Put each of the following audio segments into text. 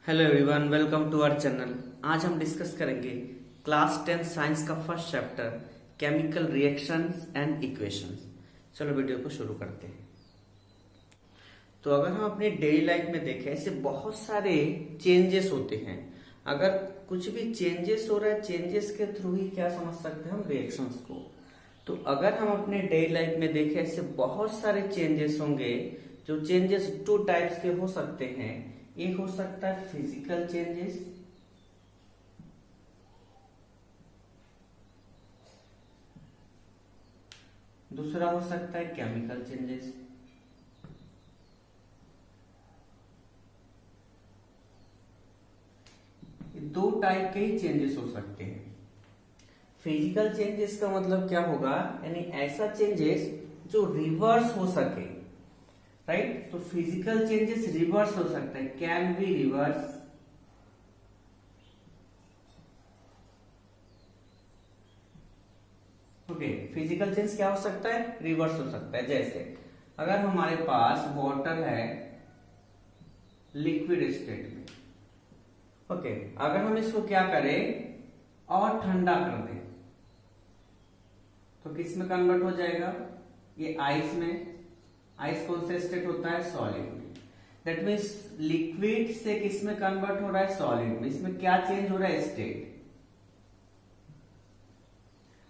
Hello everyone, welcome to our channel. आज हम discuss करेंगे क्लास 10 साइंस का first chapter chemical reactions and equations. चलो वीडियो को शुरू करते हैं। तो अगर हम अपनी डेली लाइफ में देखें, ऐसे बहुत सारे चेंजेस होते हैं। अगर कुछ भी चेंजेस हो रहा है, चेंजेस के थ्रू ही क्या समझ सकते हैं हम रिएक्शंस को। तो अगर हम अपने डेली लाइफ में देखें, ऐसे बहुत सारे चेंजेस होंगे। जो चेंजेस टू टाइप्स के हो सकते हैं। एक हो सकता है फिजिकल चेंजेस, दूसरा हो सकता है केमिकल चेंजेस। दो टाइप के ही चेंजेस हो सकते हैं। फिजिकल चेंजेस का मतलब क्या होगा, यानी ऐसा चेंजेस जो रिवर्स हो सके, राइट। तो फिजिकल चेंजेस रिवर्स हो सकता है, can be reverse. Okay, physical change क्या हो सकता है, रिवर्स हो सकता है। जैसे अगर हमारे पास वाटर है लिक्विड स्टेट में, ओके, अगर हम इसको क्या करें और ठंडा कर दें तो किस में कन्वर्ट हो जाएगा, ये आइस में। आइस कौन सा स्टेट होता है, सॉलिड में। दैट मीन्स लिक्विड से किस में कन्वर्ट हो रहा है, सॉलिड में। इसमें क्या चेंज हो रहा है, स्टेट।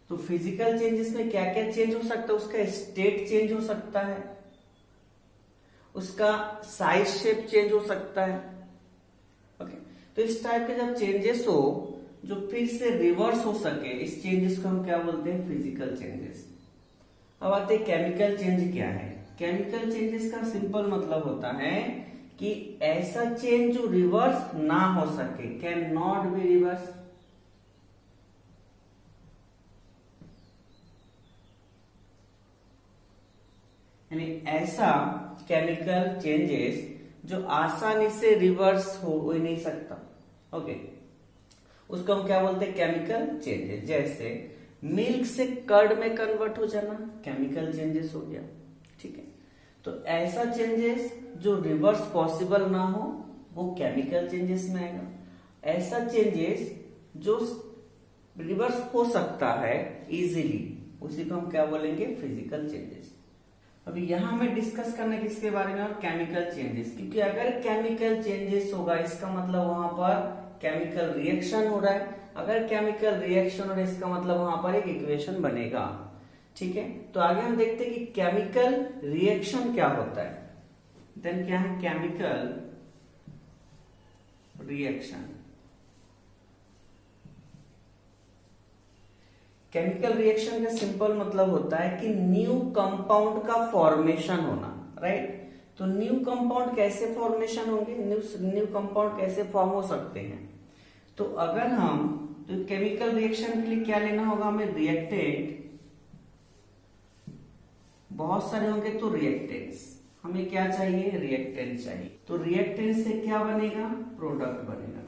तो फिजिकल चेंजेस में क्या क्या चेंज हो सकता है, उसका स्टेट चेंज हो सकता है, उसका साइज शेप चेंज हो सकता है। ओके, तो इस टाइप के जब चेंजेस हो जो फिर से रिवर्स हो सके, इस चेंजेस को हम क्या बोलते हैं, फिजिकल चेंजेस। अब आते हैं केमिकल चेंज क्या है। केमिकल चेंजेस का सिंपल मतलब होता है कि ऐसा चेंज जो रिवर्स ना हो सके, कैन नॉट बी रिवर्स। यानी ऐसा केमिकल चेंजेस जो आसानी से रिवर्स हो ही नहीं सकता। ओके, उसको हम क्या बोलते हैं, केमिकल चेंजेस। जैसे मिल्क से कर्ड में कन्वर्ट हो जाना, केमिकल चेंजेस हो गया। ठीक है, तो ऐसा चेंजेस जो रिवर्स पॉसिबल ना हो वो केमिकल चेंजेस में आएगा। ऐसा चेंजेस जो रिवर्स हो सकता है इजीली, उसी को हम क्या बोलेंगे, फिजिकल चेंजेस। अभी यहां हमें डिस्कस करना किसके बारे में, और केमिकल चेंजेस। क्योंकि अगर केमिकल चेंजेस होगा इसका मतलब वहां पर केमिकल रिएक्शन हो रहा है। अगर केमिकल रिएक्शन हो रहा है इसका मतलब वहां पर एक इक्वेशन बनेगा। ठीक है, तो आगे हम देखते हैं कि केमिकल रिएक्शन क्या होता है। देन क्या है केमिकल रिएक्शन। केमिकल रिएक्शन का सिंपल मतलब होता है कि न्यू कंपाउंड का फॉर्मेशन होना, राइट। तो न्यू कंपाउंड कैसे फॉर्मेशन होंगे, न्यू कंपाउंड कैसे फॉर्म हो सकते हैं। तो अगर हम, तो केमिकल रिएक्शन के लिए क्या लेना होगा हमें, रिएक्टेंट। बहुत सारे होंगे तो रिएक्टेंट्स। हमें क्या चाहिए, रिएक्टेंट चाहिए। तो रिएक्टेंट से क्या बनेगा, प्रोडक्ट बनेगा।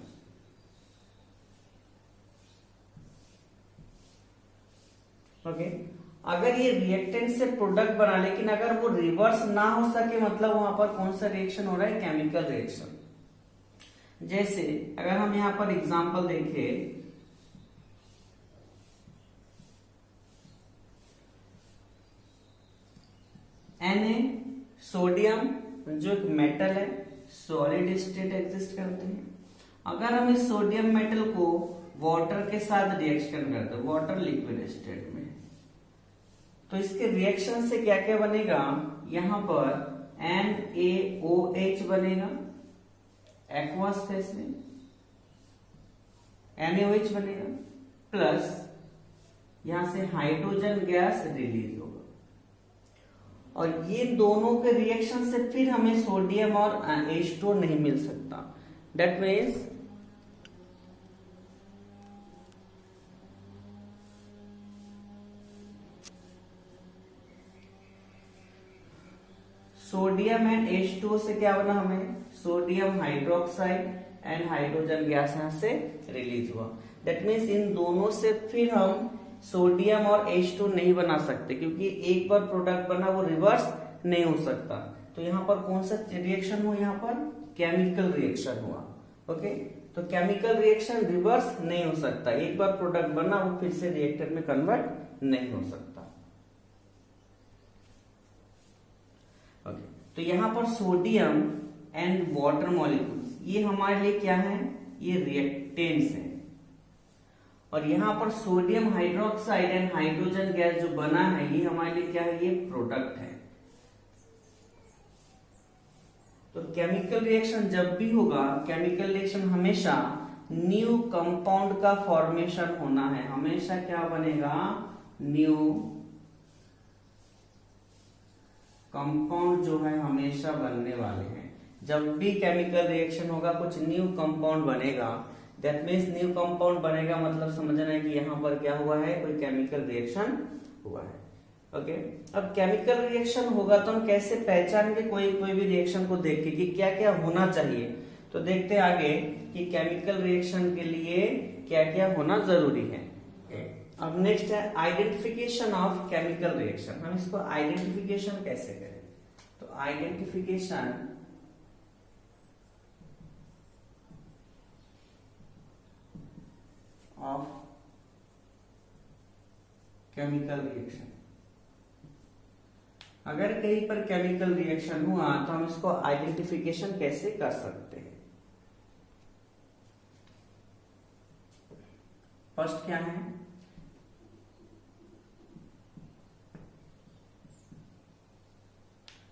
ओके, अगर ये रिएक्टेंट से प्रोडक्ट बना, लेकिन अगर वो रिवर्स ना हो सके, मतलब वहां पर कौन सा रिएक्शन हो रहा है, केमिकल रिएक्शन। जैसे अगर हम यहां पर एग्जांपल देखें, Na सोडियम जो एक मेटल है, सॉलिड स्टेट एग्जिस्ट करते हैं। अगर हम इस सोडियम मेटल को वाटर के साथ रिएक्शन करते हैं, वाटर लिक्विड स्टेट में, तो इसके रिएक्शन से क्या क्या बनेगा, यहां पर NaOH बनेगा, एक्वस फेस में NaOH बनेगा, प्लस यहां से हाइड्रोजन गैस रिलीज होगा। और ये दोनों के रिएक्शन से फिर हमें सोडियम और H2O नहीं मिल सकता। That means sodium and H2O से क्या बना, हमें sodium hydroxide and hydrogen gas यहां से रिलीज हुआ। दैट मीन्स इन दोनों से फिर हम सोडियम और H2 नहीं बना सकते, क्योंकि एक बार प्रोडक्ट बना वो रिवर्स नहीं हो सकता। तो यहां पर कौन सा रिएक्शन हुआ, यहां पर केमिकल रिएक्शन हुआ। ओके, तो केमिकल रिएक्शन रिवर्स नहीं हो सकता, एक बार प्रोडक्ट बना वो फिर से रिएक्टर में कन्वर्ट नहीं हो सकता। ओके, तो यहां पर सोडियम एंड वाटर मॉलिक्यूल्स ये हमारे लिए क्या है, ये रिएक्टेंट्स हैं, और यहां पर sodium hydroxide and hydrogen gas जो बना है ये हमारे लिए क्या है, ये प्रोडक्ट है। तो केमिकल रिएक्शन जब भी होगा, केमिकल रिएक्शन हमेशा न्यू कंपाउंड का फॉर्मेशन होना है, हमेशा क्या बनेगा, न्यू कंपाउंड जो है हमेशा बनने वाले हैं। जब भी केमिकल रिएक्शन होगा कुछ न्यू कंपाउंड बनेगा, दैट मीन्स न्यू कंपाउंड बनेगा मतलब समझना है कि यहाँ पर क्या हुआ है, कोई केमिकल रिएक्शन हुआ है। ओके, अब केमिकल रिएक्शन होगा तो हम कैसे पहचानेंगे कोई भी रिएक्शन को देख के कि क्या क्या होना चाहिए। तो देखते हैं आगे कि केमिकल रिएक्शन के लिए क्या क्या होना जरूरी है। अब नेक्स्ट है आइडेंटिफिकेशन ऑफ केमिकल रिएक्शन। हम इसको आइडेंटिफिकेशन कैसे करें, तो आइडेंटिफिकेशन ऑफ केमिकल रिएक्शन, अगर कहीं पर केमिकल रिएक्शन हुआ तो हम इसको आइडेंटिफिकेशन कैसे कर सकते हैं। फर्स्ट क्या है,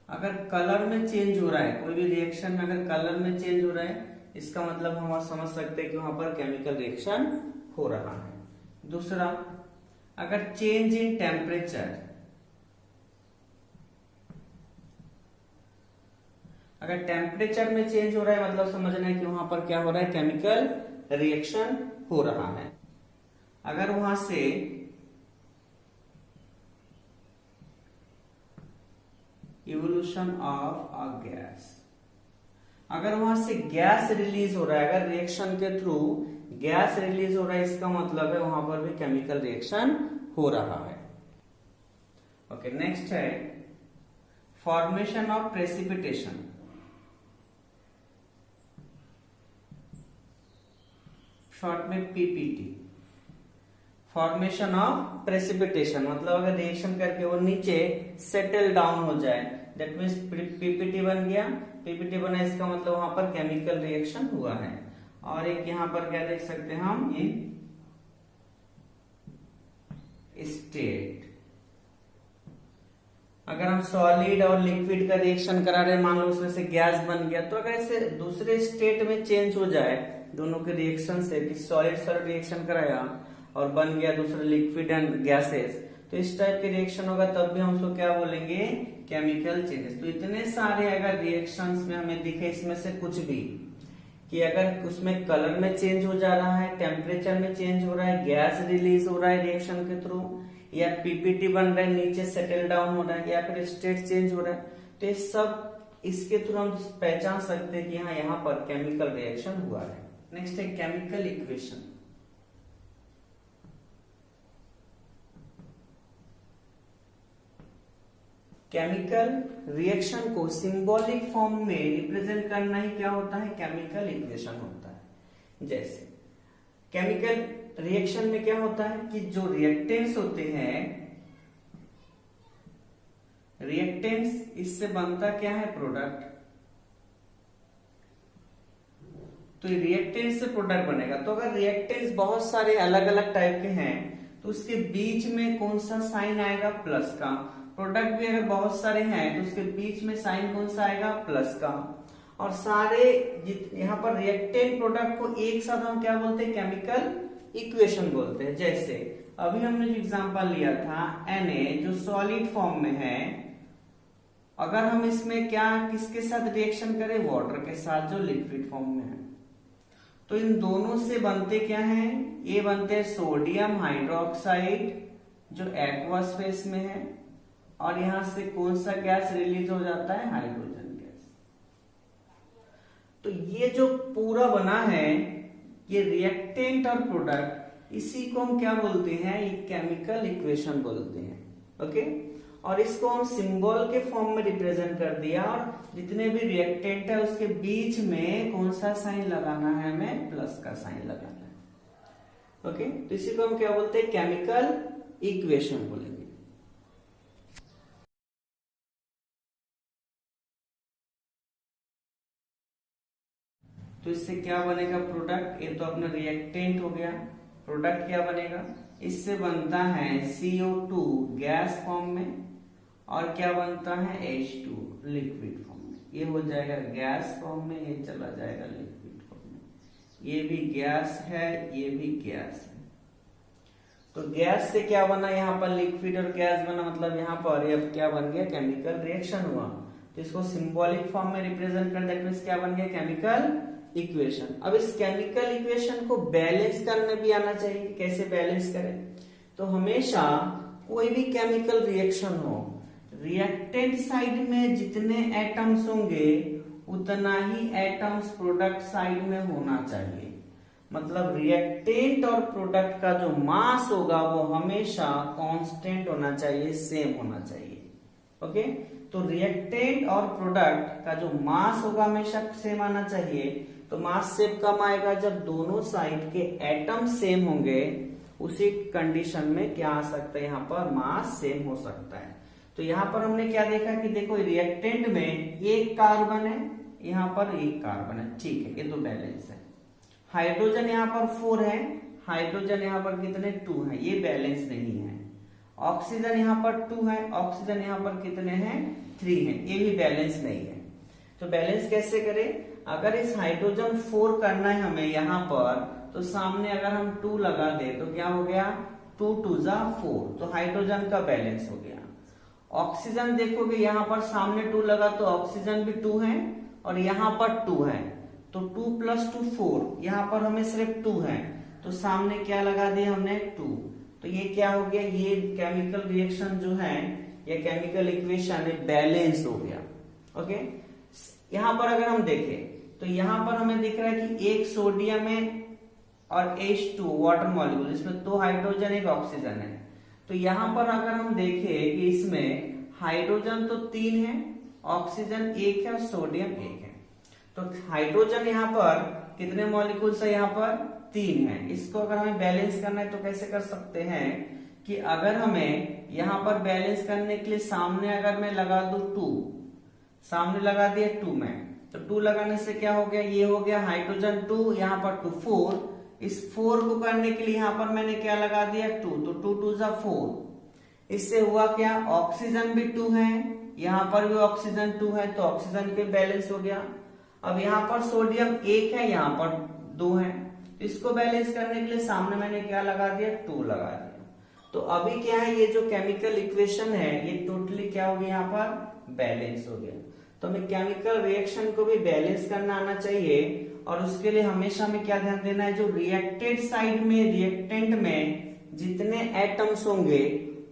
अगर कलर में चेंज हो रहा है, कोई भी रिएक्शन में अगर कलर में चेंज हो रहा है, इसका मतलब हम समझ सकते हैं कि वहां पर केमिकल रिएक्शन हो रहा है। दूसरा, अगर चेंज इन टेम्परेचर, अगर टेम्परेचर में चेंज हो रहा है मतलब समझना है कि वहां पर क्या हो रहा है, केमिकल रिएक्शन हो रहा है। अगर वहां से इवोल्यूशन ऑफ अ गैस, अगर वहां से गैस रिलीज हो रहा है, अगर रिएक्शन के थ्रू गैस रिलीज हो रहा है, इसका मतलब है वहां पर भी केमिकल रिएक्शन हो रहा है। ओके, नेक्स्ट है फॉर्मेशन ऑफ प्रेसिपिटेशन। शॉर्ट में पीपीटी, फॉर्मेशन ऑफ प्रेसिपिटेशन मतलब अगर रिएक्शन करके वो नीचे सेटल डाउन हो जाए, दैट मीन्स पीपीटी बन गया। पीपीटी बना इसका मतलब वहां पर केमिकल रिएक्शन हुआ है। और एक यहां पर क्या देख सकते हैं हम, इन स्टेट, अगर हम सॉलिड और लिक्विड का रिएक्शन करा रहे हैं, मान लो उसमें से गैस बन गया, तो अगर ऐसे दूसरे स्टेट में चेंज हो जाए दोनों के रिएक्शन से, कि सॉलिड सॉलिड रिएक्शन कराया और बन गया दूसरा लिक्विड एंड गैसेस, तो इस टाइप के रिएक्शन होगा तब भी हम उसको क्या बोलेंगे, केमिकल चेंजेस। तो इतने सारे अगर रिएक्शंस में हमें दिखे इसमें से कुछ भी, कि अगर उसमें कलर में चेंज हो जा रहा है, टेम्परेचर में चेंज हो रहा है, गैस रिलीज हो रहा है रिएक्शन के थ्रू, या पीपीटी बन रहा है नीचे सेटल डाउन हो रहा है, या फिर स्टेट चेंज हो रहा है, तो ये सब इसके थ्रू हम पहचान सकते हैं कि हाँ यहाँ पर केमिकल रिएक्शन हुआ है। नेक्स्ट है केमिकल इक्वेशन। केमिकल रिएक्शन को सिंबॉलिक फॉर्म में रिप्रेजेंट करना ही क्या होता है, केमिकल इक्वेशन होता है। जैसे केमिकल रिएक्शन में क्या होता है कि जो रिएक्टेंट्स होते हैं, रिएक्टेंट्स, इससे बनता क्या है, प्रोडक्ट। तो रिएक्टेंट से प्रोडक्ट बनेगा। तो अगर रिएक्टेंट्स बहुत सारे अलग अलग टाइप के हैं तो उसके बीच में कौन सा साइन आएगा, प्लस का। प्रोडक्ट भी अगर बहुत सारे हैं तो उसके बीच में साइन कौन सा आएगा, प्लस का। और सारे यहाँ पर रिएक्टेंट प्रोडक्ट को एक साथ हम क्या बोलते हैं, केमिकल इक्वेशन बोलते हैं। जैसे अभी हमने जो एग्जांपल लिया था Na, जो सॉलिड फॉर्म में है, अगर हम इसमें क्या किसके साथ रिएक्शन करें, वाटर के साथ जो लिक्विड फॉर्म में है, तो इन दोनों से बनते क्या है, ये बनते हैं सोडियम हाइड्रोक्साइड जो एक्वस फेस में है, और यहां से कौन सा गैस रिलीज हो जाता है, हाइड्रोजन गैस। तो ये जो पूरा बना है ये रिएक्टेंट और प्रोडक्ट, इसी को हम क्या बोलते हैं, ये केमिकल इक्वेशन बोलते हैं। ओके, और इसको हम सिंबल के फॉर्म में रिप्रेजेंट कर दिया, और जितने भी रिएक्टेंट है उसके बीच में कौन सा साइन लगाना है, हमें प्लस का साइन लगाना है। ओके, तो इसी को हम क्या बोलते हैं, केमिकल इक्वेशन बोलेंगे। तो इससे क्या बनेगा प्रोडक्ट, ये तो अपना रिएक्टेंट हो गया। प्रोडक्ट क्या बनेगा, इससे बनता है CO2 गैस फॉर्म में, और क्या बनता है H2 लिक्विड फॉर्म में। ये हो जाएगा गैस फॉर्म में, ये चला जाएगा लिक्विड फॉर्म में। ये भी गैस है, ये भी गैस है। तो गैस से क्या बना, यहाँ पर लिक्विड और गैस बना, मतलब यहाँ पर ये क्या बन गया, केमिकल रिएक्शन हुआ। तो इसको सिंबॉलिक फॉर्म में रिप्रेजेंट कर देते हैं, क्या बन गया, केमिकल इक्वेशन। अब इस केमिकल इक्वेशन को बैलेंस करने भी आना चाहिए, कैसे बैलेंस करें। तो हमेशा कोई भी केमिकल रिएक्शन हो, रिएक्टेंट साइड में जितने एटम्स होंगे उतना ही एटम्स प्रोडक्ट साइड में होना चाहिए। मतलब रिएक्टेंट और प्रोडक्ट का जो मास होगा वो हमेशा कांस्टेंट होना चाहिए, सेम होना चाहिए। ओके, तो रिएक्टेंट और प्रोडक्ट का जो मास होगा हमेशा सेम आना चाहिए। तो मास से कम आएगा जब दोनों साइड के एटम सेम होंगे, उसी कंडीशन में क्या आ सकता है, यहाँ पर मास सेम हो सकता है। तो यहाँ पर हमने क्या देखा कि देखो रिएक्टेंट में एक कार्बन है, यहाँ पर एक कार्बन है, ठीक है, ये तो बैलेंस है। हाइड्रोजन यहाँ पर 4 है, हाइड्रोजन यहाँ पर कितने 2 है, ये बैलेंस नहीं है। ऑक्सीजन यहाँ पर 2 है, ऑक्सीजन यहाँ पर कितने हैं 3 है, ये भी बैलेंस नहीं है। तो बैलेंस कैसे करें, अगर इस हाइड्रोजन 4 करना है हमें यहाँ पर, तो सामने अगर हम 2 लगा दे तो क्या हो गया, 2 2 जा 4, तो हाइड्रोजन का बैलेंस हो गया। ऑक्सीजन देखोगे यहाँ पर सामने 2 लगा तो ऑक्सीजन भी 2 है, और यहाँ पर 2 है, तो 2 + 2 4, यहाँ पर हमें सिर्फ 2 है, तो सामने क्या लगा दिया हमने 2। तो ये क्या हो गया, ये केमिकल रिएक्शन जो है, ये केमिकल इक्वेशन है, बैलेंस हो गया। ओके, यहाँ पर अगर हम देखें तो यहाँ पर हमें दिख रहा है कि एक सोडियम है और H2 वाटर मॉलिक्यूल, इसमें 2 हाइड्रोजन एक ऑक्सीजन है। तो यहाँ पर अगर हम देखें कि इसमें हाइड्रोजन तो 3 है, ऑक्सीजन 1 है और सोडियम 1 है। तो हाइड्रोजन यहाँ पर कितने मॉलिक्यूल्स है, यहाँ पर 3 है। इसको अगर हमें बैलेंस करना है तो कैसे कर सकते हैं कि अगर हमें यहाँ पर बैलेंस करने के लिए सामने अगर मैं लगा दूं 2, सामने लगा दिया 2 में, तो 2 लगाने से क्या हो गया, ये हो गया हाइड्रोजन 2, यहाँ पर 2 4, इस 4 को करने के लिए यहाँ पर मैंने क्या लगा दिया 2, तो 2 2 जा 4। इससे हुआ क्या, ऑक्सीजन भी 2 है, यहाँ पर भी ऑक्सीजन 2 है, तो ऑक्सीजन पे बैलेंस हो गया। अब यहाँ पर सोडियम 1 है, यहाँ पर 2 है, इसको बैलेंस करने के लिए सामने मैंने क्या लगा दिया 2 लगा दिया। तो अभी क्या है, ये जो केमिकल इक्वेशन है ये टोटली क्या हो गया, यहाँ पर बैलेंस हो गया। तो हमें केमिकल रिएक्शन को भी बैलेंस करना आना चाहिए, और उसके लिए हमेशा हमें क्या ध्यान देना है, जो रिएक्टेड साइड में, रिएक्टेंट में जितने एटम्स होंगे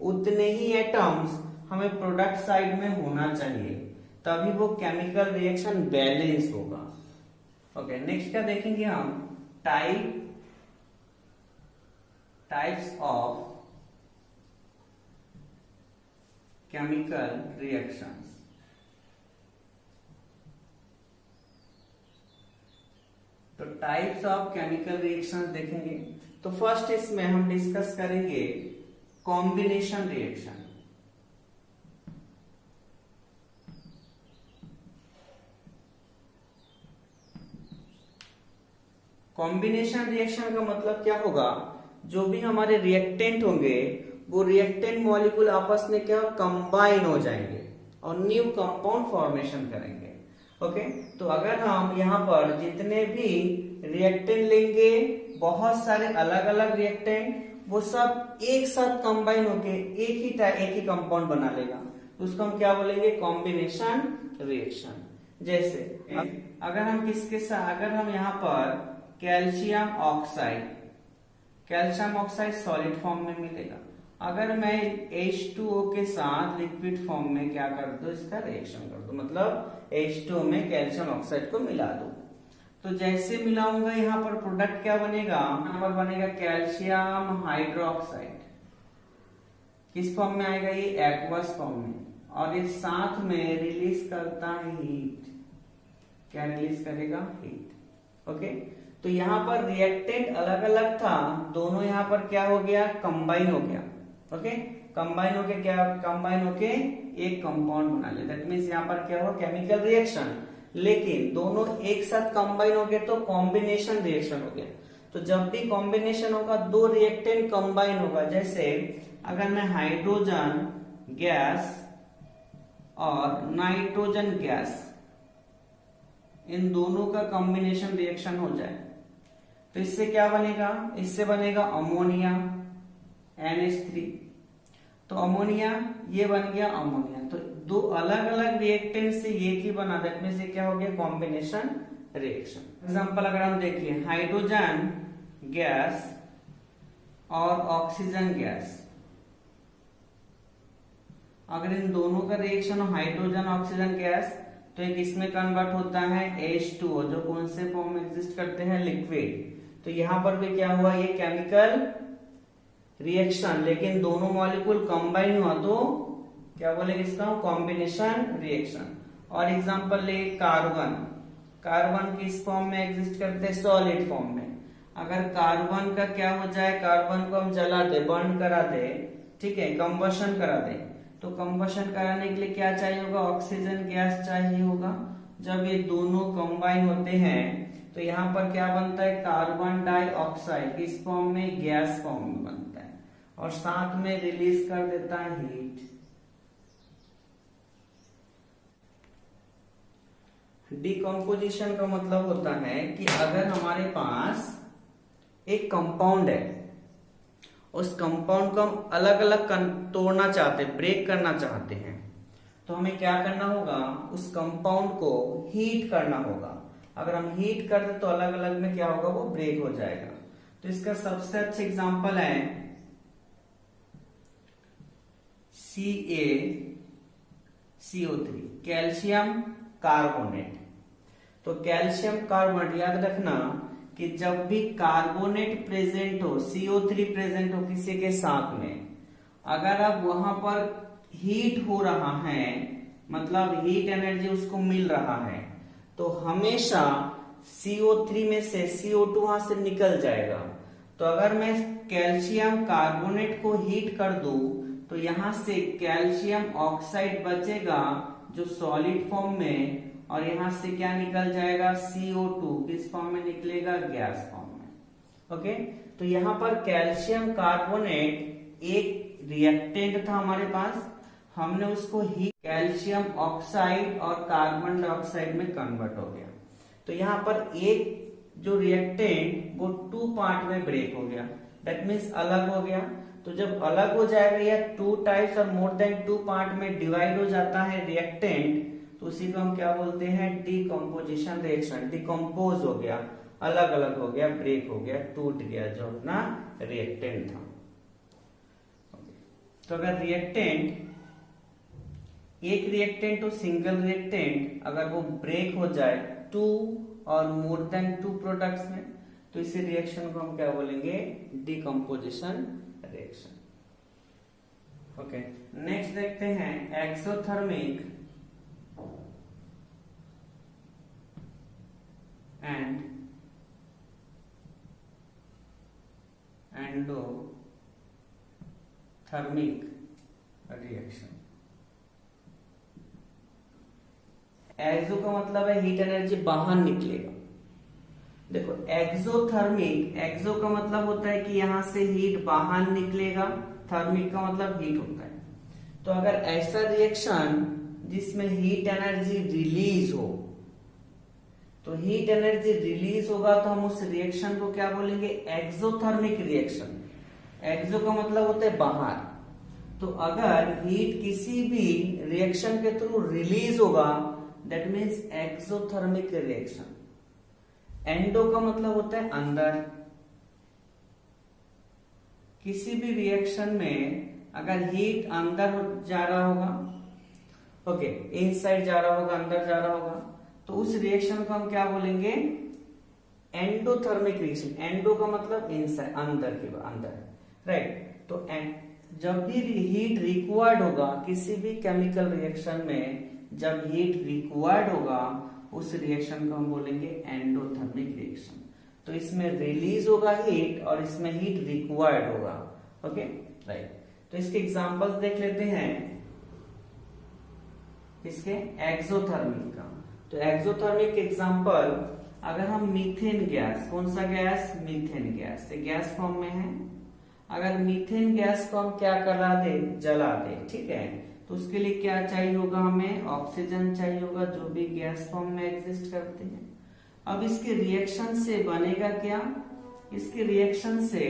उतने ही एटम्स हमें प्रोडक्ट साइड में होना चाहिए, तभी वो केमिकल रिएक्शन बैलेंस होगा। ओके, नेक्स्ट क्या देखेंगे हम, टाइप्स ऑफ केमिकल रिएक्शंस। तो टाइप्स ऑफ केमिकल रिएक्शंस देखेंगे। तो फर्स्ट इसमें हम डिस्कस करेंगे कॉम्बिनेशन रिएक्शन। कॉम्बिनेशन रिएक्शन का मतलब क्या होगा, जो भी हमारे रिएक्टेंट होंगे वो रिएक्टेंट मॉलिक्यूल आपस में क्या कंबाइन हो जाएंगे और न्यू कंपाउंड फॉर्मेशन करेंगे। ओके, तो अगर हम यहाँ पर जितने भी रिएक्टेंट लेंगे, बहुत सारे अलग अलग रिएक्टेंट, वो सब एक साथ कंबाइन होके एक ही कंपाउंड बना लेगा, तो उसको हम क्या बोलेंगे, कॉम्बिनेशन रिएक्शन। जैसे अगर हम किसके साथ, अगर हम यहाँ पर कैल्शियम ऑक्साइड सॉलिड फॉर्म में मिलेगा, अगर मैं H2O के साथ लिक्विड फॉर्म में क्या कर दूं, इसका रिएक्शन कर दूं, मतलब H2O में कैल्शियम ऑक्साइड को मिला दूं, तो जैसे मिलाऊंगा यहाँ पर प्रोडक्ट क्या बनेगा, यहाँ पर बनेगा कैल्शियम हाइड्रोक्साइड। किस फॉर्म में आएगा, ये एक्वस फॉर्म में, और ये साथ में रिलीज करता है हीट। क्या रिलीज करेगा, हीट। ओके, तो यहाँ पर रिएक्टेंट अलग अलग था, दोनों यहाँ पर क्या हो गया, कंबाइन हो गया। ओके, कंबाइन होके क्या, कंबाइन होके एक कंपाउंड बना ले। दैट मीन्स यहाँ पर क्या हुआ, केमिकल रिएक्शन, लेकिन दोनों एक साथ कंबाइन हो गए तो कॉम्बिनेशन रिएक्शन हो गया। तो जब भी कॉम्बिनेशन होगा, दो रिएक्टेंट कंबाइन होगा। जैसे अगर मैं हाइड्रोजन गैस और नाइट्रोजन गैस, इन दोनों का कॉम्बिनेशन रिएक्शन हो जाए तो इससे क्या बनेगा, इससे बनेगा अमोनिया NH3। तो अमोनिया ये बन गया अमोनिया। तो दो अलग अलग रिएक्टेंट से एक ही बना, दैट मींस ये क्या हो गया, कॉम्बिनेशन रिएक्शन। एग्जांपल अगर हम देखिए, हाइड्रोजन गैस और ऑक्सीजन गैस, अगर इन दोनों का रिएक्शन हो हाइड्रोजन ऑक्सीजन गैस, तो एक इसमें कन्वर्ट होता है H2O, जो कौन से फॉर्म में एग्जिस्ट करते हैं, लिक्विड। तो यहां पर भी क्या हुआ, ये केमिकल रिएक्शन, लेकिन दोनों मॉलिक्यूल कंबाइन हुआ तो क्या बोलेंगे इसका, कॉम्बिनेशन रिएक्शन। और एग्जांपल ले कार्बन, कार्बन किस फॉर्म में एग्जिस्ट करते हैं, सॉलिड फॉर्म में। अगर कार्बन का क्या हो जाए, कार्बन को हम जला दे, बर्न करा दे, ठीक है, कंबशन करा दे, तो कंबशन कराने के लिए क्या चाहिए होगा, ऑक्सीजन गैस चाहिए होगा। जब ये दोनों कंबाइन होते हैं तो यहाँ पर क्या बनता है, कार्बन डाइऑक्साइड, किस फॉर्म में, गैस फॉर्म में बनता है, और साथ में रिलीज कर देता है हीट। डिकम्पोजिशन का मतलब होता है कि अगर हमारे पास एक कंपाउंड है, उस कंपाउंड को हम अलग अलग तोड़ना चाहते हैं, ब्रेक करना चाहते हैं, तो हमें क्या करना होगा, उस कंपाउंड को हीट करना होगा। अगर हम हीट कर दे तो अलग अलग में क्या होगा, वो ब्रेक हो जाएगा। तो इसका सबसे अच्छा एग्जांपल है CaCO3, कैल्शियम कार्बोनेट। तो कैल्शियम कार्बोनेट याद रखना कि जब भी कार्बोनेट प्रेजेंट हो, CO3 प्रेजेंट हो किसी के साथ में, अगर अब वहां पर हीट हो रहा है, मतलब हीट एनर्जी उसको मिल रहा है, तो हमेशा CO3 में से CO2 वहां से निकल जाएगा। तो अगर मैं कैल्शियम कार्बोनेट को हीट कर दूं तो यहां से कैल्शियम ऑक्साइड बचेगा जो सॉलिड फॉर्म में, और यहां से क्या निकल जाएगा, CO2 किस फॉर्म में निकलेगा, गैस फॉर्म में। ओके, तो यहां पर कैल्शियम कार्बोनेट एक रिएक्टेंट था हमारे पास, हमने उसको ही कैल्शियम ऑक्साइड और कार्बन डाइऑक्साइड में कन्वर्ट हो गया। तो यहाँ पर एक जो रिएक्टेंट वो 2 पार्ट में ब्रेक हो गया, दैट मीन्स अलग हो गया। तो जब अलग हो जाएगा या 2 टाइप्स और मोर देन 2 पार्ट में डिवाइड हो जाता है रिएक्टेंट, तो उसी को हम क्या बोलते हैं, डिकम्पोजिशन रिएक्शन। डिकम्पोज हो गया, अलग अलग हो गया, ब्रेक हो गया, टूट गया जो अपना रिएक्टेंट था। तो अगर रिएक्टेंट, एक रिएक्टेंट तो सिंगल रिएक्टेंट अगर वो ब्रेक हो जाए 2 और मोर देन 2 प्रोडक्ट्स में, तो इसी रिएक्शन को हम क्या बोलेंगे, डिकम्पोजिशन रिएक्शन। ओके, नेक्स्ट देखते हैं एक्सोथर्मिक एंड एंडोथर्मिक रिएक्शन। एक्सो का मतलब है हीट एनर्जी बाहर निकलेगा। देखो एक्सोथर्मिक, एक्सो का मतलब होता है कि यहां से हीट बाहर निकलेगा, थर्मिक का मतलब हीट होता है। तो अगर ऐसा रिएक्शन जिसमें हीट एनर्जी रिलीज हो, तो हीट एनर्जी रिलीज होगा तो हम उस रिएक्शन को क्या बोलेंगे, एक्सोथर्मिक रिएक्शन। एक्सो का मतलब होता है बाहर। तो अगर हीट किसी भी रिएक्शन के थ्रू रिलीज होगा, that means exothermic reaction. Endo का मतलब होता है अंदर। किसी भी रिएक्शन में अगर हीट अंदर जा रहा होगा, ओके, इनसाइड जा रहा होगा, अंदर जा रहा होगा, तो उस रिएक्शन को हम क्या बोलेंगे, एंडोथर्मिक रिएक्शन। एंडो का मतलब इनसाइड, अंदर के अंदर, राइट। तो जब भी हीट रिक्वायर्ड होगा किसी भी केमिकल रिएक्शन में, जब हीट रिक्वायर्ड होगा उस रिएक्शन को हम बोलेंगे एंडोथर्मिक रिएक्शन। तो इसमें रिलीज होगा हीट और इसमें हीट रिक्वायर्ड होगा। Okay right. तो इसके एग्जांपल्स देख लेते हैं इसके एक्सोथर्मिक का। तो एक्सोथर्मिक एग्जांपल, अगर हम मीथेन गैस, कौन सा गैस, मीथेन गैस, ये गैस फॉर्म में है, अगर मीथेन गैस को हम क्या करा दे, जला दे, ठीक है, तो उसके लिए क्या चाहिए होगा, हमें ऑक्सीजन चाहिए होगा, जो भी गैस फॉर्म में एग्जिस्ट करते हैं। अब इसके रिएक्शन से बनेगा क्या, इसके रिएक्शन से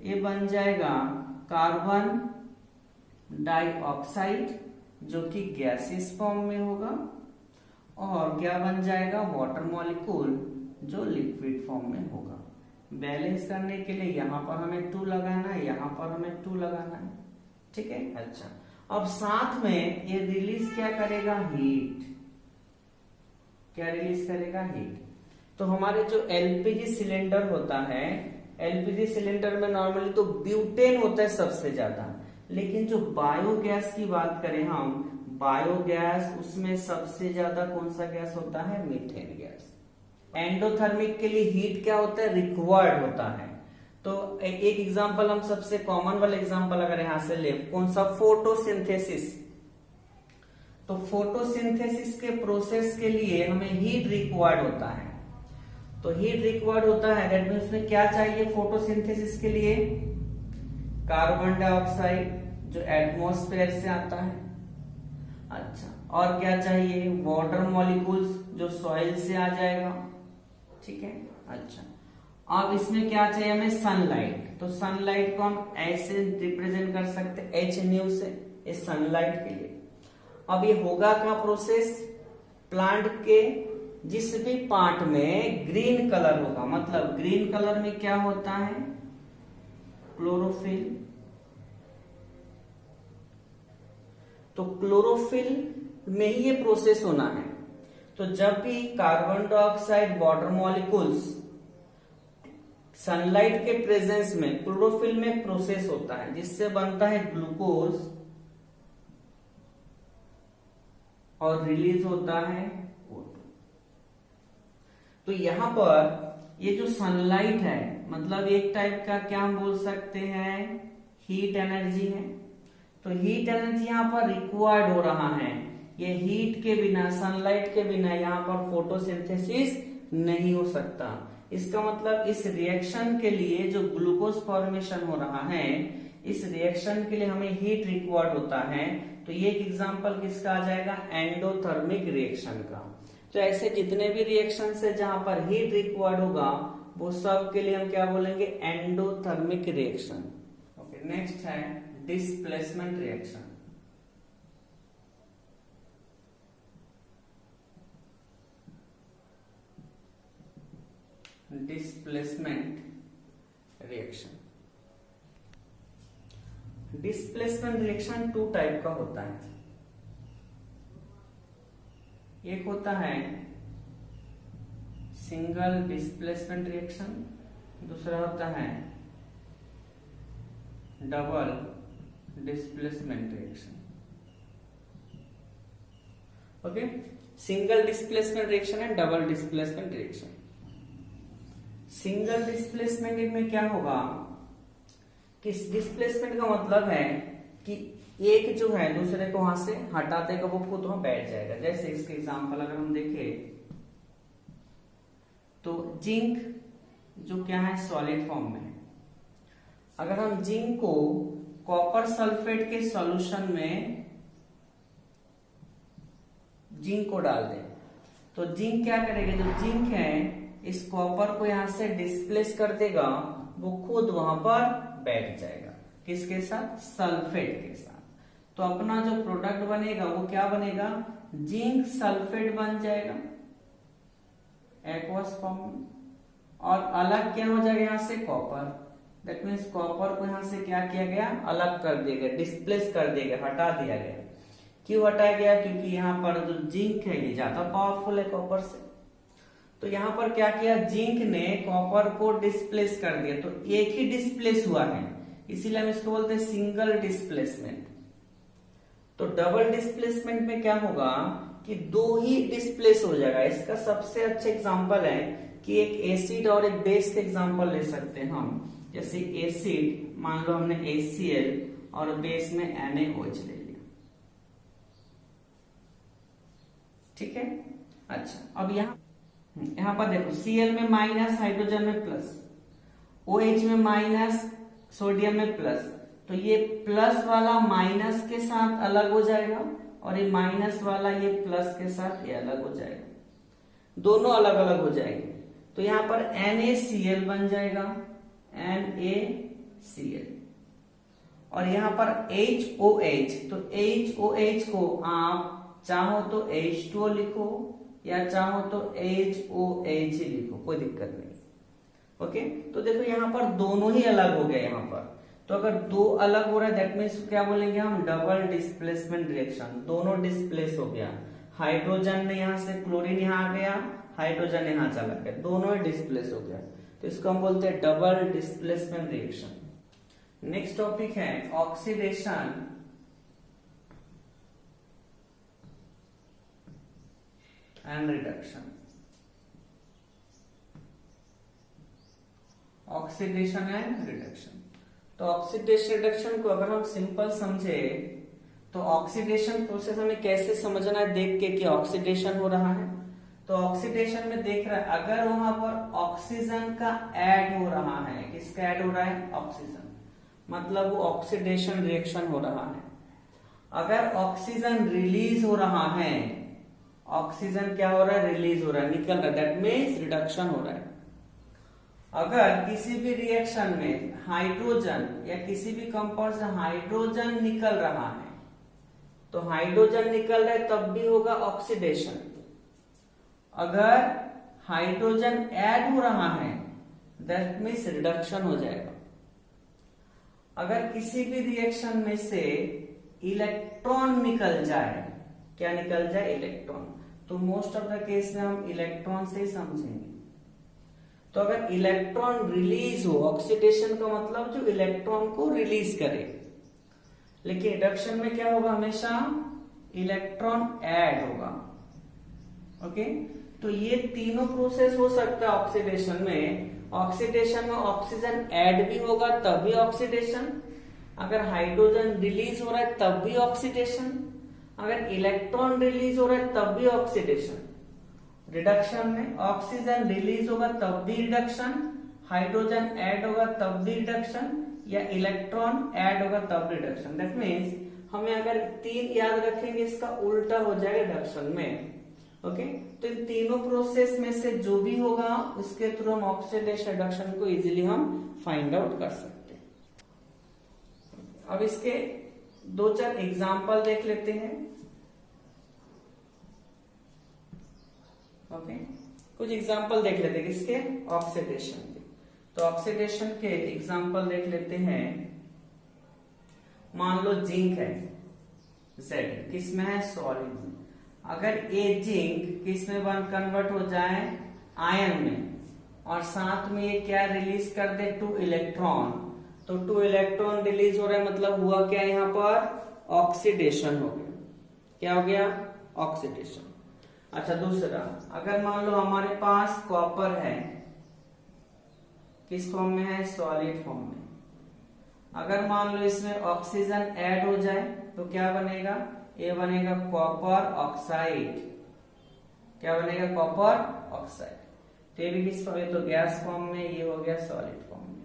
ये बन जाएगा कार्बन डाइऑक्साइड जो कि गैसियस फॉर्म में होगा, और क्या बन जाएगा, वाटर मॉलिक्यूल जो लिक्विड फॉर्म में होगा। बैलेंस करने के लिए यहाँ पर हमें 2 लगाना है, यहाँ पर हमें 2 लगाना है, ठीक है। अच्छा, अब साथ में ये रिलीज क्या करेगा, हीट, क्या रिलीज करेगा, हीट। तो हमारे जो एलपीजी सिलेंडर होता है, एलपीजी सिलेंडर में नॉर्मली तो ब्यूटेन होता है सबसे ज्यादा, लेकिन जो बायोगैस की बात करें हम, बायोगैस, उसमें सबसे ज्यादा कौन सा गैस होता है, मीथेन गैस। एंडोथर्मिक के लिए हीट क्या होता है, रिक्वायर्ड होता है। तो एक एग्जांपल हम सबसे कॉमन वाला एग्जांपल अगर यहां से ले, कौन सा, फोटोसिंथेसिस। तो फोटोसिंथेसिस के प्रोसेस के लिए हमें हीट रिक्वायर्ड होता है। तो हीट रिक्वायर्ड होता है, दैट मीन्स में क्या चाहिए फोटोसिंथेसिस के लिए, कार्बन डाइऑक्साइड जो एटमॉस्फेयर से आता है। अच्छा, और क्या चाहिए, वाटर मॉलिक्यूल्स जो सॉइल से आ जाएगा, ठीक है। अच्छा, अब इसमें क्या चाहिए हमें, सनलाइट। तो सनलाइट को हम ऐसे रिप्रेजेंट कर सकते हैं एच न्यू से, इस सनलाइट के लिए। अब ये होगा का प्रोसेस, प्लांट के जिस भी पार्ट में ग्रीन कलर होगा, मतलब ग्रीन कलर में क्या होता है, क्लोरोफिल। तो क्लोरोफिल में ही ये प्रोसेस होना है। तो जब भी carbon dioxide, water molecules sunlight के प्रेजेंस में क्लोरोफिल में प्रोसेस होता है, जिससे बनता है ग्लूकोज और रिलीज होता है O2। तो यहां पर ये जो सनलाइट है, मतलब एक टाइप का क्या हम बोल सकते हैं, हीट एनर्जी है। तो हीट एनर्जी यहाँ पर रिक्वायर्ड हो रहा है। ये हीट के बिना, सनलाइट के बिना यहाँ पर फोटोसिंथेसिस नहीं हो सकता। इसका मतलब इस रिएक्शन के लिए जो ग्लूकोज फॉर्मेशन हो रहा है, इस रिएक्शन के लिए हमें हीट रिक्वायर्ड होता है। तो ये एक एग्जांपल किसका आ जाएगा, एंडोथर्मिक रिएक्शन का। तो ऐसे जितने भी रिएक्शन है जहां पर हीट रिक्वायर्ड होगा, वो सब के लिए हम क्या बोलेंगे, एंडोथर्मिक रिएक्शन। ओके, नेक्स्ट है displacement reaction. Displacement reaction, displacement reaction 2 type का होता है। एक होता है सिंगल डिस्प्लेसमेंट रिएक्शन, दूसरा होता है double displacement reaction. Okay, single displacement reaction है, double displacement reaction. Single displacement में क्या होगा कि डिस्प्लेसमेंट का मतलब है कि एक जो है दूसरे को वहां से हटा देगा, वो खुद वहां बैठ जाएगा। जैसे इसके एग्जांपल अगर हम देखें तो जिंक जो क्या है, सॉलिड फॉर्म में है। अगर हम जिंक को कॉपर सल्फेट के सॉल्यूशन में जिंक को डाल दें, तो जिंक क्या करेगा, जो जिंक है इस कॉपर को यहां से डिस्प्लेस कर देगा, वो खुद वहां पर बैठ जाएगा। किसके साथ, सल्फेट के साथ। तो अपना जो प्रोडक्ट बनेगा वो क्या बनेगा, जिंक सल्फेट बन जाएगा एक्वस फॉर्म में, और अलग क्या हो जाएगा यहां से, कॉपर। दैट मीन्स कॉपर को यहां से क्या किया गया, अलग कर दिया गया, डिस्प्लेस कर दिया गया, हटा दिया गया। क्यों हटाया गया, क्योंकि यहाँ पर जो जिंक है ये ज्यादा पावरफुल है कॉपर से। तो यहाँ पर क्या किया, जिंक ने कॉपर को डिस्प्लेस कर दिया। तो एक ही डिस्प्लेस हुआ है, इसीलिए हम इसको बोलते हैं सिंगल डिस्प्लेसमेंट। तो डबल डिस्प्लेसमेंट में क्या होगा कि दो ही डिस्प्लेस हो जाएगा। इसका सबसे अच्छा एग्जांपल है कि एक एसिड और एक बेस का एग्जांपल ले सकते हैं हम। जैसे एसिड, मान लो हमने HCl और बेस में NaOH ले लिया, ठीक है। अच्छा, अब यहाँ पर देखो Cl में माइनस, हाइड्रोजन में प्लस, OH में माइनस, सोडियम में प्लस। तो ये प्लस वाला माइनस के साथ अलग हो जाएगा और ये माइनस वाला ये प्लस के साथ ये अलग हो जाएगा, दोनों अलग अलग हो जाएंगे। तो यहां पर NaCl बन जाएगा, NaCl। और यहां पर HOH, तो HOH को आप चाहो तो H2O लिखो या चाहो तो HOH लिखो, कोई दिक्कत नहीं। ओके, तो देखो यहां पर दोनों ही अलग हो गए। यहां पर तो अगर दो अलग हो रहा है दैट मीन्स क्या बोलेंगे हम, डबल डिस्प्लेसमेंट रिएक्शन, दोनों डिस्प्लेस हो गया। हाइड्रोजन ने यहां से क्लोरीन यहां आ गया, हाइड्रोजन यहां चला गया, दोनों ही डिस्प्लेस हो गया। तो इसको हम बोलते हैं double displacement reaction. Next topic है oxidation and reduction. Oxidation and reduction. तो ऑक्सीडेशन रिडक्शन को अगर हम सिंपल समझे तो ऑक्सीडेशन प्रोसेस हमें कैसे समझना है देख के कि ऑक्सीडेशन हो रहा है। तो ऑक्सीडेशन में देख रहा है अगर वहां पर ऑक्सीजन का ऐड हो रहा है, किसका ऐड हो रहा है, ऑक्सीजन, मतलब वो ऑक्सीडेशन रिएक्शन हो रहा है। अगर ऑक्सीजन रिलीज हो रहा है, ऑक्सीजन क्या हो रहा है, रिलीज हो रहा है, निकल रहा है, दैट मीन्स रिडक्शन हो रहा है। अगर किसी भी रिएक्शन में हाइड्रोजन या किसी भी कंपाउंड से हाइड्रोजन निकल रहा है, तो हाइड्रोजन निकल रहा है तब भी होगा ऑक्सीडेशन। अगर हाइड्रोजन ऐड हो रहा है दैट मीन्स रिडक्शन हो जाएगा। अगर किसी भी रिएक्शन में से इलेक्ट्रॉन निकल जाए, क्या निकल जाए, इलेक्ट्रॉन, तो मोस्ट ऑफ द केस में हम इलेक्ट्रॉन से ही समझेंगे। तो अगर इलेक्ट्रॉन रिलीज हो, ऑक्सीडेशन का मतलब जो इलेक्ट्रॉन को रिलीज करे, लेकिन रिडक्शन में क्या होगा, हमेशा इलेक्ट्रॉन ऐड होगा। ओके, तो ये तीनों प्रोसेस हो सकता है ऑक्सीडेशन में। ऑक्सीडेशन में ऑक्सीजन ऐड भी होगा तब भी ऑक्सीडेशन, अगर हाइड्रोजन रिलीज हो रहा है तब भी ऑक्सीडेशन, अगर इलेक्ट्रॉन रिलीज हो रहा है तब भी ऑक्सीडेशन। रिडक्शन में ऑक्सीजन रिलीज होगा तब भी रिडक्शन, हाइड्रोजन ऐड होगा तब भी रिडक्शन, या इलेक्ट्रॉन ऐड होगा तब रिडक्शन। दैट मीन्स हमें अगर तीन याद रखेंगे इसका उल्टा हो जाएगा रिडक्शन में। ओके, तो इन तीनों प्रोसेस में से जो भी होगा उसके थ्रू हम ऑक्सीडेशन रिडक्शन को इजीली हम फाइंड आउट कर सकते हैं। अब इसके दो चार एग्जाम्पल देख लेते हैं। ओके, कुछ एग्जाम्पल देख लेते हैं किसके, ऑक्सीडेशन के। तो ऑक्सीडेशन के एग्जाम्पल देख लेते हैं। मान लो जिंक है, Z किसमें है, सॉलिड में। अगर ये जिंक किसमें कन्वर्ट हो जाए, आयन में, और साथ में ये क्या रिलीज कर दे, 2 इलेक्ट्रॉन, तो 2 इलेक्ट्रॉन रिलीज हो रहा है, मतलब हुआ क्या, यहां पर ऑक्सीडेशन हो गया। क्या हो गया, ऑक्सीडेशन। अच्छा, दूसरा, अगर मान लो हमारे पास कॉपर है, किस फॉर्म में है, सॉलिड फॉर्म में। अगर मान लो इसमें ऑक्सीजन ऐड हो जाए तो क्या बनेगा, ये बनेगा कॉपर ऑक्साइड। क्या बनेगा, कॉपर ऑक्साइड। तो ये भी किस फॉर्म में, तो गैस फॉर्म में, ये हो गया सॉलिड फॉर्म में।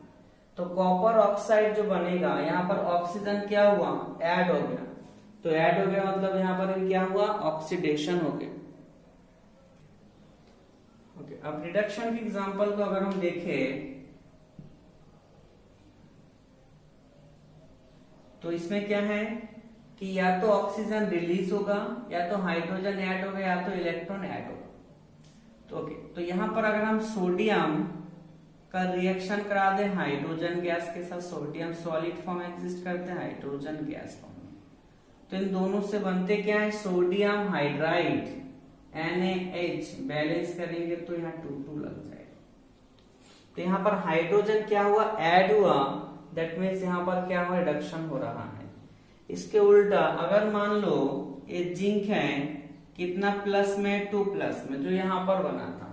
तो कॉपर ऑक्साइड जो बनेगा, यहाँ पर ऑक्सीजन क्या हुआ, ऐड हो गया। तो ऐड हो गया मतलब यहाँ पर भी क्या हुआ, ऑक्सीडेशन हो गया। ओके, अब रिडक्शन के एग्जांपल को अगर हम देखें तो इसमें क्या है कि या तो ऑक्सीजन रिलीज होगा, या तो हाइड्रोजन ऐड होगा, या तो इलेक्ट्रॉन ऐड होगा। तो ओके, तो यहां पर अगर हम सोडियम का रिएक्शन करा दें हाइड्रोजन गैस के साथ, सोडियम सॉलिड फॉर्म एग्जिस्ट करते हैं, हाइड्रोजन गैस फॉर्म में, तो इन दोनों से बनते क्या है, सोडियम हाइड्राइड NaH। बैलेंस करेंगे तो यहाँ 2 2 लग जाएगा। तो यहाँ पर हाइड्रोजन क्या हुआ, ऐड हुआ, दैट मीन्स यहाँ पर क्या हो, रिडक्शन हो रहा है। इसके उल्टा अगर मान लो ये जिंक है कितना प्लस में, 2 प्लस में, जो यहाँ पर बना था,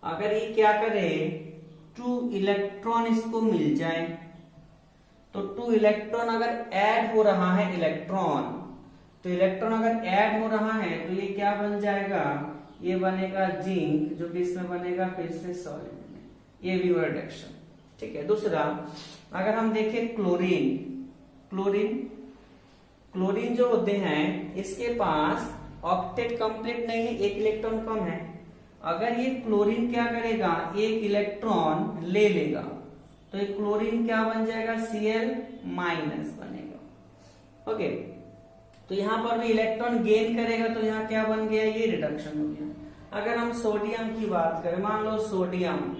अगर ये क्या करे 2 इलेक्ट्रॉन इसको मिल जाए, तो 2 इलेक्ट्रॉन अगर ऐड हो रहा है इलेक्ट्रॉन, तो इलेक्ट्रॉन अगर ऐड हो रहा है तो ये क्या बन जाएगा, ये बनेगा जिंक, जो कि इसमें बनेगा फिर से सॉलिड में, ये भी रिडक्शन। ठीक है। दूसरा अगर हम देखें क्लोरीन, क्लोरीन जो होते हैं इसके पास ऑक्टेट कंप्लीट नहीं है, एक इलेक्ट्रॉन कम है। अगर ये क्लोरीन क्या करेगा, एक इलेक्ट्रॉन ले लेगा, तो ये क्लोरीन क्या बन जाएगा, Cl माइनस बनेगा। ओके, तो यहां पर भी इलेक्ट्रॉन गेन करेगा, तो यहाँ क्या बन गया, ये रिडक्शन हो गया। अगर हम सोडियम की बात करें, मान लो सोडियम,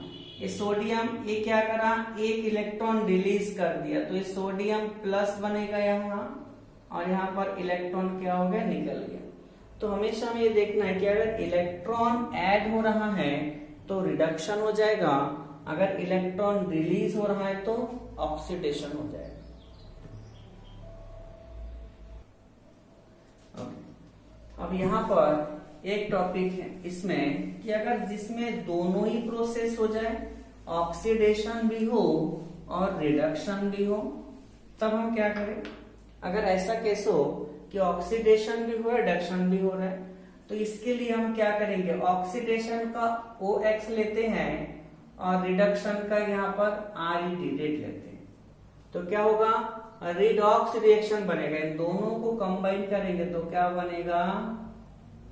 ये क्या करा, एक इलेक्ट्रॉन रिलीज कर दिया, तो ये सोडियम प्लस बनेगा यहाँ, और यहाँ पर इलेक्ट्रॉन क्या हो गया, निकल गया। तो हमेशा हमें ये देखना है कि अगर इलेक्ट्रॉन ऐड हो रहा है तो रिडक्शन हो जाएगा, अगर इलेक्ट्रॉन रिलीज हो रहा है तो ऑक्सीडेशन हो जाएगा। अब यहाँ पर एक टॉपिक है इसमें कि अगर जिसमें दोनों ही प्रोसेस हो जाए, ऑक्सीडेशन भी हो और रिडक्शन भी हो, तब हम क्या करें। अगर ऐसा केस हो कि ऑक्सीडेशन भी हो, रिडक्शन भी हो रहा है, तो इसके लिए हम क्या करेंगे, ऑक्सीडेशन का OX लेते हैं और रिडक्शन का यहाँ पर RET लेते हैं, तो क्या होगा, रिडॉक्स रिएक्शन बनेगा। इन दोनों को कंबाइन करेंगे तो क्या बनेगा,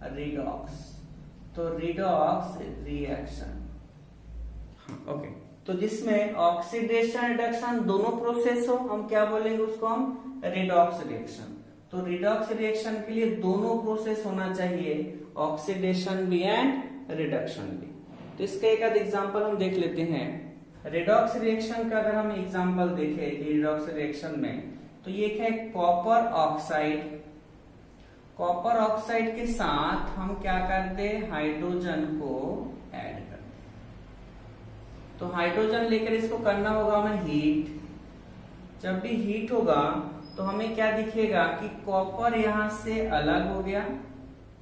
रिडॉक्स। तो रिडॉक्स रिएक्शन, ओके। तो जिसमें ऑक्सीडेशन रिडक्शन दोनों प्रोसेस हो, हम क्या बोलेंगे उसको, हम रिडॉक्स रिएक्शन। तो रिडॉक्स रिएक्शन के लिए दोनों प्रोसेस होना चाहिए, ऑक्सीडेशन भी एंड रिडक्शन भी। तो इसका एक आध एग्जांपल हम देख लेते हैं। रिडॉक्स रिएक्शन का अगर हम एग्जांपल देखें कि रिडॉक्स रिएक्शन में, तो ये है कॉपर ऑक्साइड। कॉपर ऑक्साइड के साथ हम क्या करते हैं, हाइड्रोजन को ऐड करते हैं। तो हाइड्रोजन लेकर इसको करना होगा हमें हीट। जब भी हीट होगा तो हमें क्या दिखेगा कि कॉपर यहां से अलग हो गया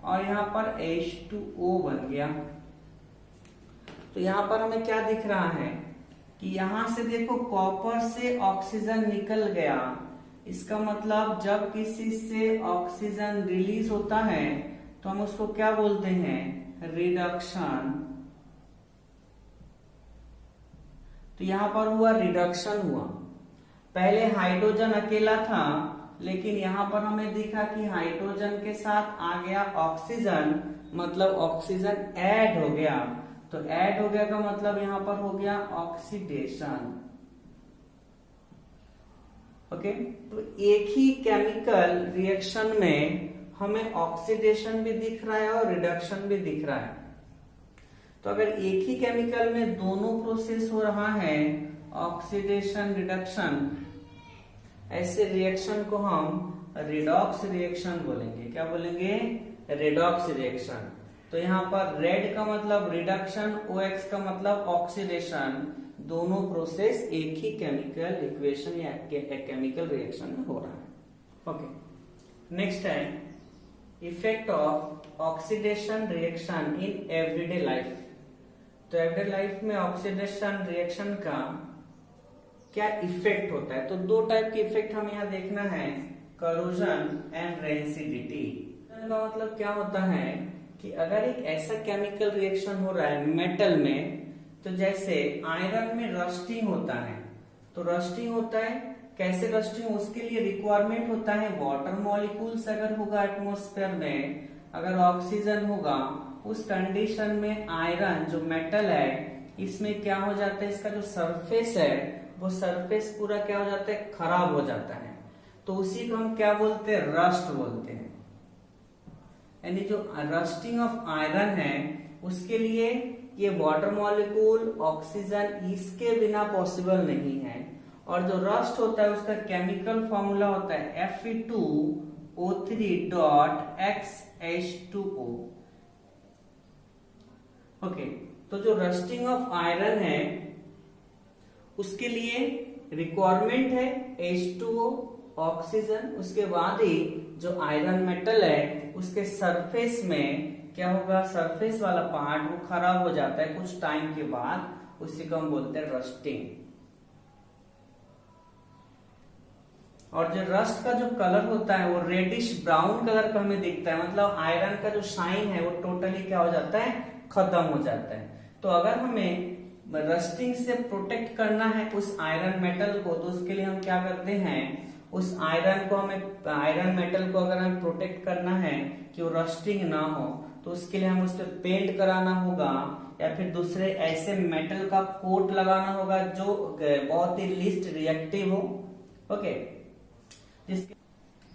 और यहाँ पर H2O बन गया। तो यहाँ पर हमें क्या दिख रहा है कि यहां से देखो कॉपर से ऑक्सीजन निकल गया, इसका मतलब जब किसी से ऑक्सीजन रिलीज होता है तो हम उसको क्या बोलते हैं, रिडक्शन। तो यहां पर हुआ रिडक्शन हुआ। पहले हाइड्रोजन अकेला था, लेकिन यहां पर हमें दिखा कि हाइड्रोजन के साथ आ गया ऑक्सीजन, मतलब ऑक्सीजन ऐड हो गया। तो ऐड हो गया का मतलब यहां पर हो गया ऑक्सीडेशन। ओके, तो एक ही केमिकल रिएक्शन में हमें ऑक्सीडेशन भी दिख रहा है और रिडक्शन भी दिख रहा है। तो अगर एक ही केमिकल में दोनों प्रोसेस हो रहा है, ऑक्सीडेशन रिडक्शन, ऐसे रिएक्शन को हम रिडॉक्स रिएक्शन बोलेंगे। क्या बोलेंगे, रिडॉक्स रिएक्शन। तो यहाँ पर रेड का मतलब रिडक्शन, OX का मतलब ऑक्सीडेशन, दोनों प्रोसेस एक ही केमिकल इक्वेशन या केमिकल रिएक्शन में हो रहा है। ओके, नेक्स्ट है effect of oxidation reaction in everyday life. तो एवरीडे लाइफ में ऑक्सीडेशन रिएक्शन का क्या इफेक्ट होता है। तो दो टाइप के इफेक्ट हमें यहाँ देखना है, करोजन एंड रेंसिडिटी। का मतलब क्या होता है कि अगर एक ऐसा केमिकल रिएक्शन हो रहा है मेटल में, तो जैसे आयरन में रस्टिंग होता है, तो रस्टिंग होता है, कैसे रस्टिंग, उसके लिए रिक्वायरमेंट होता है वाटर मॉलिक्यूल्स अगर होगा एटमॉस्फेयर में, अगर ऑक्सीजन होगा, उस कंडीशन में आयरन जो मेटल है इसमें क्या हो जाता है, इसका जो सरफेस है वो सरफेस पूरा क्या हो जाता है, खराब हो जाता है। तो उसी को हम क्या बोलते हैं, रस्ट बोलते हैं। यानी जो रस्टिंग ऑफ आयरन है उसके लिए ये वाटर मॉलिक्यूल, ऑक्सीजन, इसके बिना पॉसिबल नहीं है। और जो रस्ट होता है उसका केमिकल फॉर्मूला होता है Fe2O3.XH2O। ओके, तो जो रस्टिंग ऑफ आयरन है उसके लिए रिक्वायरमेंट है H2O ऑक्सीजन, उसके बाद ही जो आयरन मेटल है उसके सरफेस में क्या होगा, सरफेस वाला पार्ट वो खराब हो जाता है कुछ टाइम के बाद, उसी को हम बोलते हैं रस्टिंग। और जो रस्ट का जो कलर होता है वो रेडिश ब्राउन कलर का हमें दिखता है, मतलब आयरन का जो शाइन है वो टोटली क्या हो जाता है, खत्म हो जाता है। तो अगर हमें रस्टिंग से प्रोटेक्ट करना है उस आयरन मेटल को, तो उसके लिए हम क्या करते हैं, उस आयरन को हमें, आयरन मेटल को अगर हमें प्रोटेक्ट करना है कि वो रस्टिंग ना हो, तो उसके लिए हम उस पर पेंट कराना होगा या फिर दूसरे ऐसे मेटल का कोट लगाना होगा जो बहुत ही लीस्ट रिएक्टिव हो। ओके, जिसके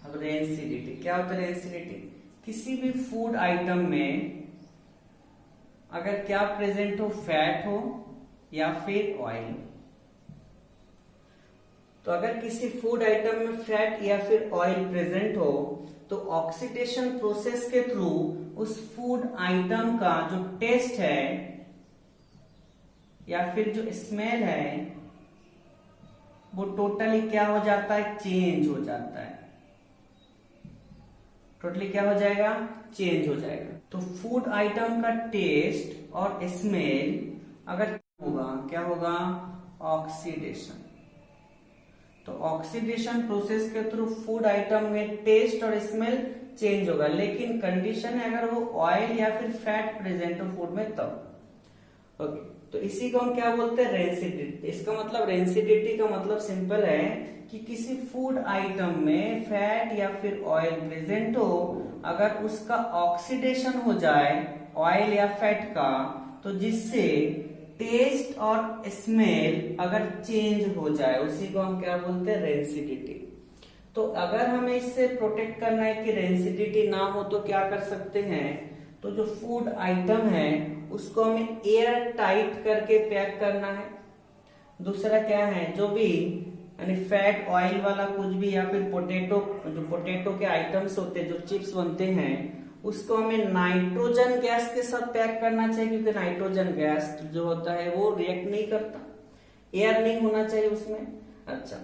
अब रेंसिडिटी क्या होता है, रेंसिडिटी किसी भी फूड आइटम में अगर क्या प्रेजेंट हो, फैट हो या फिर ऑयल। तो अगर किसी फूड आइटम में फैट या फिर ऑयल प्रेजेंट हो तो ऑक्सीडेशन प्रोसेस के थ्रू उस फूड आइटम का जो टेस्ट है या फिर जो स्मेल है वो टोटली क्या हो जाता है, चेंज हो जाता है। टोटली क्या हो जाएगा, चेंज हो जाएगा। तो फूड आइटम का टेस्ट और स्मेल अगर होगा, क्या होगा, ऑक्सीडेशन। तो ऑक्सीडेशन प्रोसेस के थ्रू फूड आइटम में टेस्ट और स्मेल चेंज होगा, लेकिन कंडीशन है अगर वो ऑयल या फिर फैट प्रेजेंट हो फूड में तब। ओके, तो इसी को हम क्या बोलते हैं, रेंसिडिटी। इसका मतलब, रेंसिडिटी का मतलब सिंपल है कि किसी फूड आइटम में फैट या फिर ऑयल प्रेजेंट हो, अगर उसका ऑक्सीडेशन हो जाए ऑयल या फैट का, तो जिससे टेस्ट और स्मेल अगर चेंज हो जाए, उसी को हम क्या बोलते हैं, रेंसिडिटी। तो अगर हमें इससे प्रोटेक्ट करना है कि रेंसिडिटी ना हो तो क्या कर सकते हैं, तो जो फूड आइटम है उसको हमें एयर टाइट करके पैक करना है। दूसरा क्या है, जो भी यानी फैट ऑयल वाला कुछ भी या फिर पोटैटो, जो पोटैटो के आइटम्स होते हैं, जो चिप्स बनते हैं, उसको हमें नाइट्रोजन गैस के साथ पैक करना चाहिए, क्योंकि नाइट्रोजन गैस जो होता है वो रिएक्ट नहीं करता, एयर नहीं होना चाहिए उसमें। अच्छा,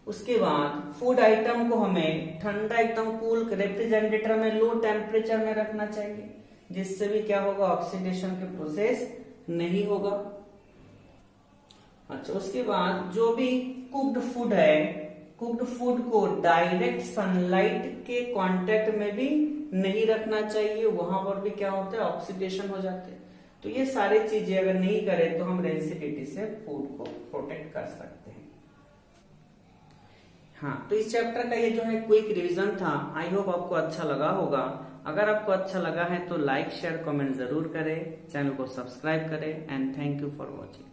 उसके बाद फूड आइटम को हमें ठंडा, एकदम कूल रेफ्रिजरेटर में लो टेम्परेचर में रखना चाहिए, जिससे भी क्या होगा, ऑक्सीडेशन के प्रोसेस नहीं होगा। अच्छा, उसके बाद जो भी कुक्ड फूड है, कुक्ड फूड को डायरेक्ट सनलाइट के कांटेक्ट में भी नहीं रखना चाहिए, वहां पर भी क्या होता है, ऑक्सीडेशन हो जाते हैं। तो ये सारी चीजें अगर नहीं करें तो हम रेंसिडिटी से फूड को प्रोटेक्ट कर सकते हैं। हाँ, तो इस चैप्टर का ये जो है क्विक रिवीजन था। आई होप आपको अच्छा लगा होगा। अगर आपको अच्छा लगा है तो लाइक शेयर कमेंट जरूर करें, चैनल को सब्सक्राइब करें and thank you for watching.